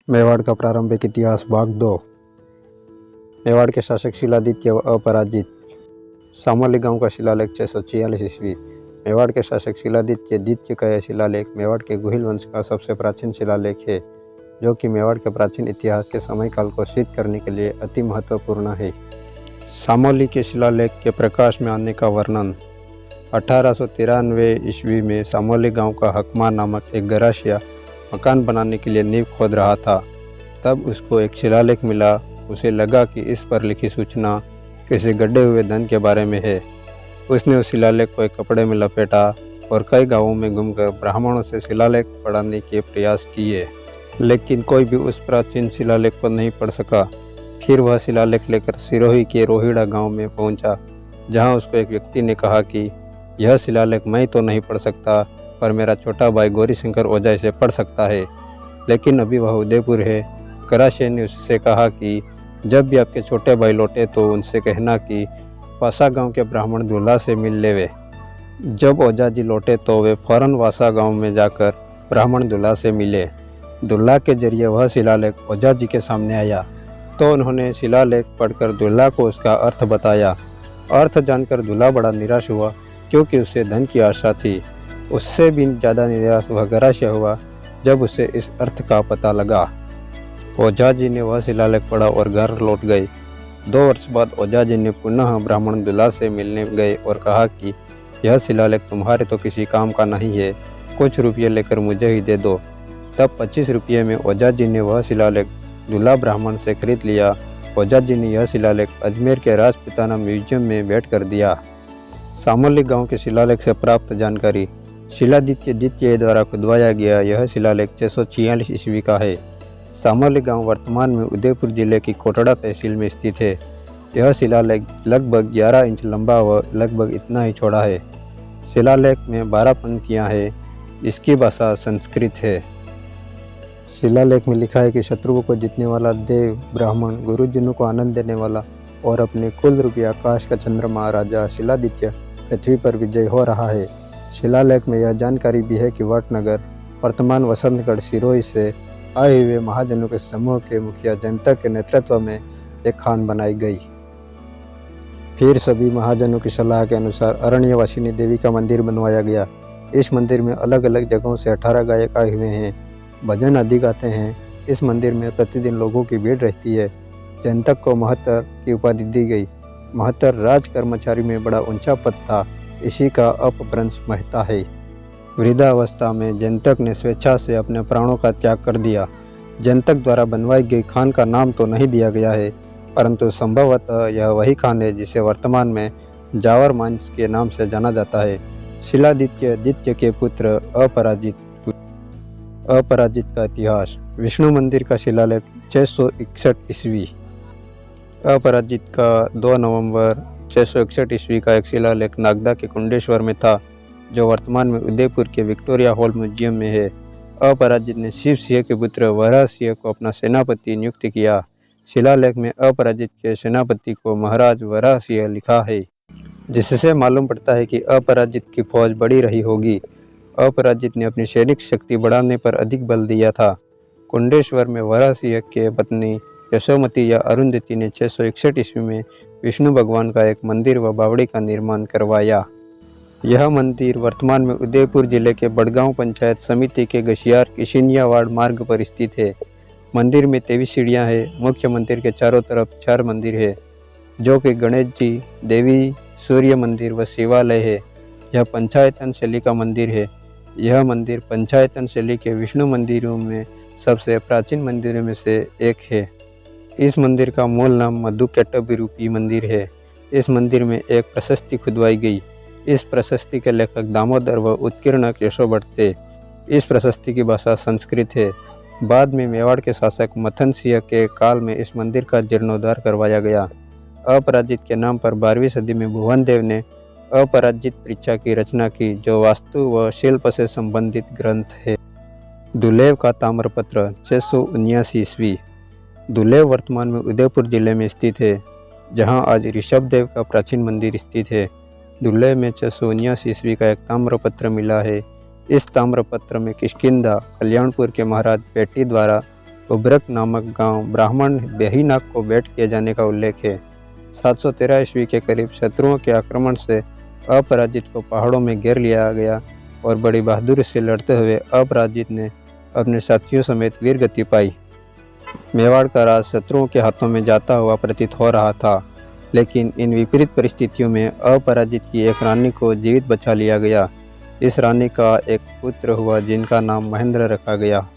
मेवाड़ का प्रारंभिक इतिहास भाग 2। मेवाड़ के शासक शिलादित्य व अपराजित। सामोली गांव का शिलालेख 646 ईस्वी। मेवाड़ के शासक शिलादित्य द्वितीय का यह शिलालेख मेवाड़ के गुहिल वंश का सबसे प्राचीन शिलालेख है, जो कि मेवाड़ के प्राचीन इतिहास के समयकाल को सिद्ध करने के लिए अति महत्वपूर्ण है। सामोली के शिलालेख के प्रकाश में आने का वर्णन। 1893 ईस्वी में सामोली गांव का हकमा नामक एक गरासिया मकान बनाने के लिए नींव खोद रहा था। तब उसको एक शिलालेख मिला। उसे लगा कि इस पर लिखी सूचना किसी गड्ढे हुए धन के बारे में है। उसने उस शिलालेख को एक कपड़े में लपेटा और कई गांवों में घूमकर ब्राह्मणों से शिलालेख पढ़ाने के प्रयास किए, लेकिन कोई भी उस प्राचीन शिलालेख को नहीं पढ़ सका। फिर वह शिलालेख लेकर सिरोही के रोहिड़ा गांव में पहुंचा, जहां उसको एक व्यक्ति ने कहा कि यह शिलालेख मैं तो नहीं पढ़ सकता, पर मेरा छोटा भाई गौरीशंकर ओझा इसे पढ़ सकता है, लेकिन अभी वह उदयपुर है। गरासिया ने उससे कहा कि जब भी आपके छोटे भाई लौटे तो उनसे कहना कि वासा गांव के ब्राह्मण दूल्हा से मिल लेवे। जब ओझा जी लौटे तो वे फौरन वासा गांव में जाकर ब्राह्मण दूल्हा से मिले। दूल्हा के जरिए वह शिलालेख ओझा जी के सामने आया, तो उन्होंने शिलालेख पढ़कर दूल्हा को उसका अर्थ बताया। अर्थ जानकर दूल्हा बड़ा निराश हुआ, क्योंकि उसे धन की आशा थी। उससे भी ज़्यादा निराश वह गरासिया हुआ जब उसे इस अर्थ का पता लगा। ओझा जी ने वह शिलालेख पढ़ा और घर लौट गए। 2 वर्ष बाद ओझा जी ने पुनः ब्राह्मण दूल्हा से मिलने गए और कहा कि यह शिलालेख तुम्हारे तो किसी काम का नहीं है, कुछ रुपये लेकर मुझे ही दे दो। तब 25 रुपये में ओझा जी ने वह शिलालेख दूल्हा ब्राह्मण से खरीद लिया। ओझा जी ने यह शिलालेख अजमेर के राजपूताना म्यूजियम में भेंट कर दिया। सामोली गांव के शिलालेख से प्राप्त जानकारी। शिलादित्य द्वितीय द्वारा खुदवाया गया यह शिलालेख 646 ईस्वी का है। सामोली गांव वर्तमान में उदयपुर जिले की कोटड़ा तहसील में स्थित है। यह शिलालेख लगभग 11 इंच लंबा व लगभग इतना ही चौड़ा है। शिलालेख में 12 पंक्तियां हैं। इसकी भाषा संस्कृत है। शिलालेख में लिखा है कि शत्रुओं को जीतने वाला देव ब्राह्मण गुरुजनों को आनंद देने वाला और अपने कुल रूपी आकाश का चंद्रमा राजा शिलादित्य पृथ्वी पर विजय हो रहा है। शिलालेख में यह जानकारी भी है कि वटनगर वर्तमान वसंतगढ़ सिरोही से आए हुए महाजनों के समूह के मुखिया जयंतक के नेतृत्व में एक खान बनाई गई। फिर सभी महाजनों की सलाह के अनुसार अरण्यवासिनी देवी का मंदिर बनवाया गया। इस मंदिर में अलग अलग जगहों से 18 गायक आए हुए हैं। भजन आदि गाते हैं। इस मंदिर में प्रतिदिन लोगों की भीड़ रहती है। जयंतक को महत्तर की उपाधि दी गई। महत्तर राज कर्मचारी में बड़ा ऊंचा पद था। इसी का अपभ्रंश महता है। वृद्धावस्था में जयंतक ने स्वेच्छा से अपने प्राणों का त्याग कर दिया। जयंतक द्वारा बनवाई गई खान का नाम तो नहीं दिया गया है, परंतु संभवतः यह वही खान है जिसे वर्तमान में जावर मांस के नाम से जाना जाता है। शिलादित्य द्वितीय के पुत्र अपराजित का इतिहास। विष्णु मंदिर का शिलालेख 661 ईस्वी। अपराजित का 2 नवंबर 661 ईस्वी का एक शिलालेख नागदा के कुंडेश्वर में था, जो वर्तमान में उदयपुर के विक्टोरिया हॉल म्यूजियम में है। अपराजित ने शिव सिंह के पुत्र वराह सिंह को अपना सेनापति नियुक्त किया। शिलालेख में अपराजित के सेनापति को महाराज वराह सिंह लिखा है, जिससे मालूम पड़ता है कि अपराजित की फौज बड़ी रही होगी। अपराजित ने अपनी सैनिक शक्ति बढ़ाने पर अधिक बल दिया था। कुंडेश्वर में वराह सिंह के पत्नी यशोमती या अरुंधति ने 661 ईस्वी में विष्णु भगवान का एक मंदिर व बावड़ी का निर्माण करवाया। यह मंदिर वर्तमान में उदयपुर जिले के बड़गांव पंचायत समिति के गशियार किशिनियावाड़ मार्ग पर स्थित है। मंदिर में 23 सीढ़ियां हैं। मुख्य मंदिर के चारों तरफ 4 मंदिर है, जो कि गणेश जी, देवी, सूर्य मंदिर व शिवालय है। यह पंचायतन शैली का मंदिर है। यह मंदिर पंचायतन शैली के विष्णु मंदिरों में सबसे प्राचीन मंदिरों में से एक है। इस मंदिर का मूल नाम मधुकैटभ मंदिर है। इस मंदिर में एक प्रशस्ति खुदवाई गई। इस प्रशस्ति के लेखक दामोदर व उत्कीर्णक यशो भट्ट थे। इस प्रशस्ति की भाषा संस्कृत है। बाद में मेवाड़ के शासक मथन सिंह के काल में इस मंदिर का जीर्णोद्धार करवाया गया। अपराजित के नाम पर 12वीं सदी में भुवन देव ने अपराजित परीक्षा की रचना की, जो वास्तु व शिल्प से संबंधित ग्रंथ है। दुलेव का ताम्रपत्र 679 ईस्वी। दुलेव वर्तमान में उदयपुर जिले में स्थित है, जहां आज ऋषभदेव का प्राचीन मंदिर स्थित है। दुलेव में 679 ईस्वी का एक ताम्रपत्र मिला है। इस ताम्रपत्र में किष्किंधा कल्याणपुर के महाराज पेटी द्वारा उब्रक नामक गांव ब्राह्मण बेहीनाग को भेंट किए जाने का उल्लेख है। 713 ईस्वी के करीब शत्रुओं के आक्रमण से अपराजित को पहाड़ों में घेर लिया गया और बड़ी बहादुरी से लड़ते हुए अपराजित ने अपने साथियों समेत वीर गति पाई। मेवाड़ का राज शत्रुओं के हाथों में जाता हुआ प्रतीत हो रहा था, लेकिन इन विपरीत परिस्थितियों में अपराजित की एक रानी को जीवित बचा लिया गया। इस रानी का एक पुत्र हुआ जिनका नाम महेंद्र रखा गया।